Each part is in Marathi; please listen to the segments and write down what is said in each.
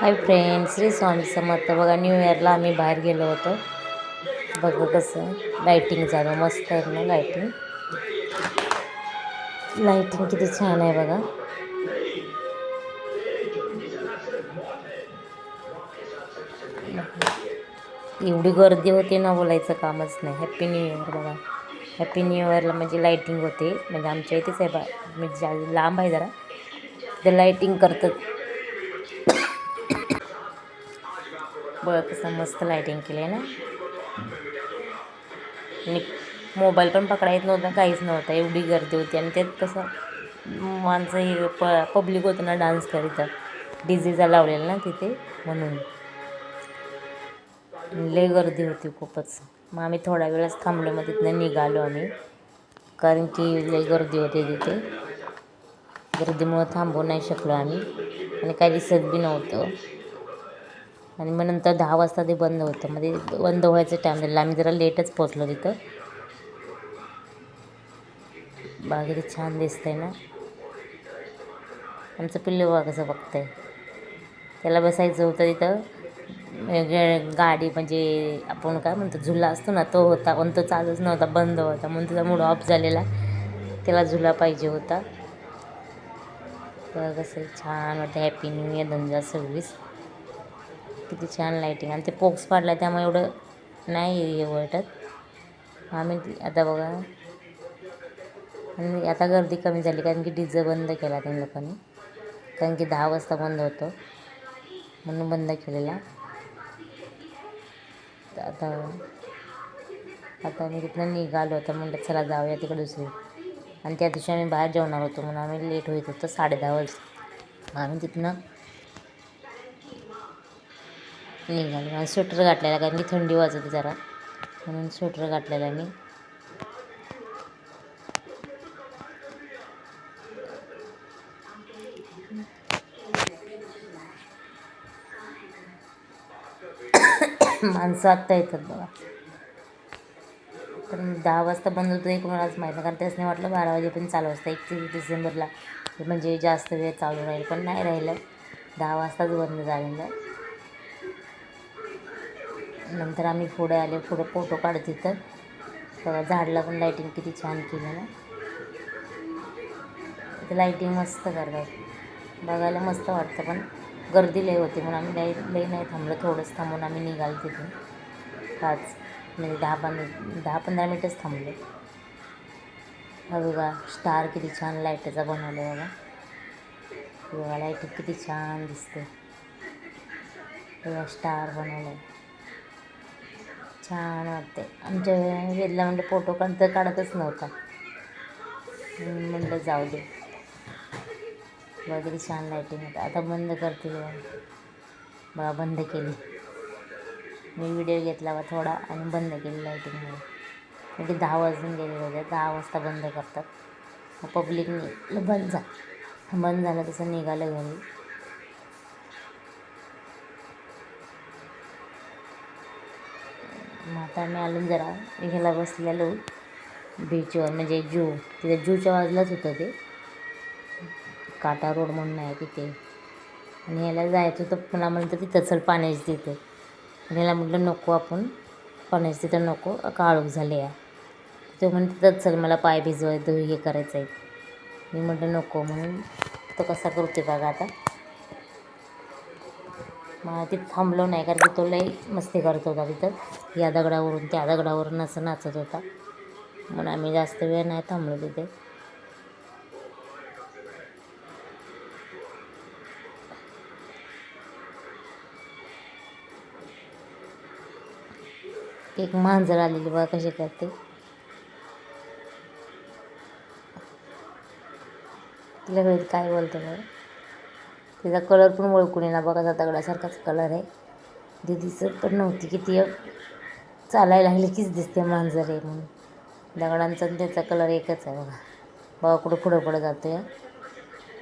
Hi friends, Shri Swami Samarth. बघा, न्यू इयरला आम्ही बाहेर गेलो होतो. बघा कसं लाईटिंग झालं, मस्त आहे ना. लाईटिंग लाईटिंग किती छान आहे बघा. एवढी गर्दी होती ना, बोलायचं कामच नाही. Happy new year. बघा, हॅप्पी न्यू इयरला म्हणजे लाईटिंग होते. म्हणजे आमच्या इथेच आहे म्हणजे लांब आहे जरा, ते लाईटिंग करतात. बघा कसं मस्त लाईटिंग केली आहे ना. आणि मोबाईल पण पकडा येत नव्हता, काहीच नव्हतं, एवढी गर्दी होती. आणि त्यात कसं माणसं हे पब्लिक होतं ना डान्स करीत, डीजेचा लावलेला ना तिथे, म्हणून लय गर्दी होती खूपच. मग आम्ही थोडा वेळच थांबलो, मग तिथनं निघालो आम्ही, कारण की लय गर्दी होती तिथे. गर्दीमुळं थांबू नाही शकलो आम्ही, आणि काही दिसत बी नव्हतं. आणि मग नंतर 10 वाजता ते बंद होतं. मग ते बंद व्हायचं टाईम झालं, आम्ही जरा लेटच पोचलो तिथं. बाग किती छान दिसतंय ना. आमचं पिल्लू बघा कसं बघतंय. त्याला बसायचं होतं तिथं, गाडी म्हणजे आपण काय म्हणतो झुला असतो ना, तो होता, पण तो चालूच नव्हता, बंद होता. म्हणून त्याचा मूड ऑफ झालेला, त्याला झुला पाहिजे होता. बघा कसं छान वाटतं. Happy new year 2026. किती छान लाईटिंग. आणि ते पोक्स पाडला त्यामुळे एवढं नाही हे वाटत. आम्ही आता बघा, आणि आता गर्दी कमी झाली, कारण की डीजे बंद केला त्या लोकांनी, कारण की 10 वाजता बंद होतं म्हणून बंद केलेला. तर आता आम्ही तिथनं निघालो होतो. म्हणलं चला जाऊया तिकडे दुसरी. आणि त्या दिवशी आम्ही बाहेर जेवणार होतो, म्हणून आम्ही लेट होत होतं, 10:30 वाजता. आम्ही तिथनं निघालो. आणि स्वेटर घातलेला, कारण की थंडी वाजत जरा, म्हणून स्वेटर घातलेला मी. माणसं आत्ता येतात बघा. पण 10 वाजता बंद होतं हे कोणालाच माहीत नाही, कारण त्यासने वाटलं 12 वाजेपर्यंत चालू असतं. 31 डिसेंबरला म्हणजे जास्त वेळ चालू राहील, पण नाही राहिलं, 10 वाजताच बंद झालेलं. नंतर आम्ही पुढे आले, पुढे फोटो काढत तिथं. बघा झाडला पण लाईटिंग किती छान केलं ना. ते लाईटिंग मस्त करतात, बघायला मस्त वाटतं. पण गर्दी लई होती, म्हणून आम्ही लई नाही थांबलो, थोडंच थांबून आम्ही निघालो तिथून. 5 म्हणजे 10-15 मिनटच थांबलो. हा बघा स्टार किती छान लाईटचा बनवला बघा. बघा लाईटिंग किती छान दिसते. बघा स्टार बनवला, छान वाटते. आमच्या वेदला म्हणजे फोटो काढतच नव्हता, म्हणलं जाऊ दे. बघा किती छान लाईटिंग होतं. आता बंद करतील बघा, बंद केली. मी व्हिडिओ घेतला बा थोडा आणि बंद केली लाईटिंगमुळे. म्हणजे 10 वाजून गेले होते, 10 वाजता बंद करतात. मग पब्लिकने बंद झालं तसं निघालं घरी. मग आता आम्ही आलो जरा ह्याला बसलेलो बीचवर, म्हणजे तिथे जूच्या बाजूलाच होतं ते, काटा रोड म्हणून आहे तिथे. आणि ह्याला जायचं होतं, पुन्हा म्हणतं तिथं चल पाण्याची तिथे. ह्याला म्हटलं नको, आपण पाण्याची तिथं नको, काळोख झाले या. तो म्हणून तिथंच चल, मला पाय भिजवायचं हे करायचं आहे. मी म्हटलं नको, म्हणून तो कसा करते बघा आता. मग तिथं थांबलो नाही, कारण की तो लई मस्ती करत होता तिथं, या दगडावरून त्या दगडावरून असं नाचत होता. म्हणून आम्ही जास्त वेळ नाही थांबलो तिथे. एक मांजर आलेली बघा कशी करते. तिला कळत काय बोलतं बघा. तिचा कलर पण ओळखून येणार बघा, असा दगडासारखाच कलर आहे. ती दिसत पण नव्हती, की ती चालायला लागली कीच दिसते मांजर आहे म्हणून. दगडांचा आणि त्याचा कलर एकच आहे बघा. बघा कुठं पुढं पुढं जातो या,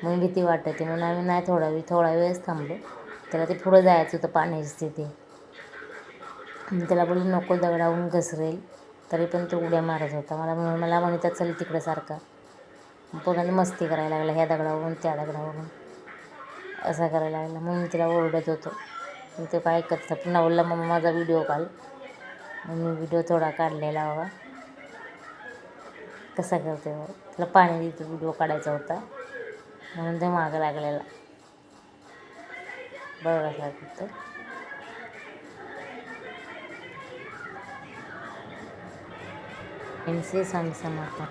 म्हणून भीती वाटते. म्हणून आम्ही नाही, थोडा वेळच थांबलो. त्याला ते पुढं जायचं होतं पाण्याची तिथे. त्याला बोलू नको, दगडावरून घसरेल, तरी पण तो उड्या मारत होता. मला म्हणतात चल तिकडं सारखा. पुन्हा मस्ती करायला लागला, ह्या दगडावरून त्या दगडावरून. असा करायला लागला. म्हणून मी तिला ओरडत होतो. मी ते काय ऐकत पुन्हा बोलला मम्मा माझा व्हिडिओ काढ. मी व्हिडिओ थोडा काढलेला बघा कसा करते बघा. तिला पाणी देतो व्हिडिओ काढायचा होता म्हणून ते मागं लागलेला बघा कसा करतो. श्री स्वामी समर्थ.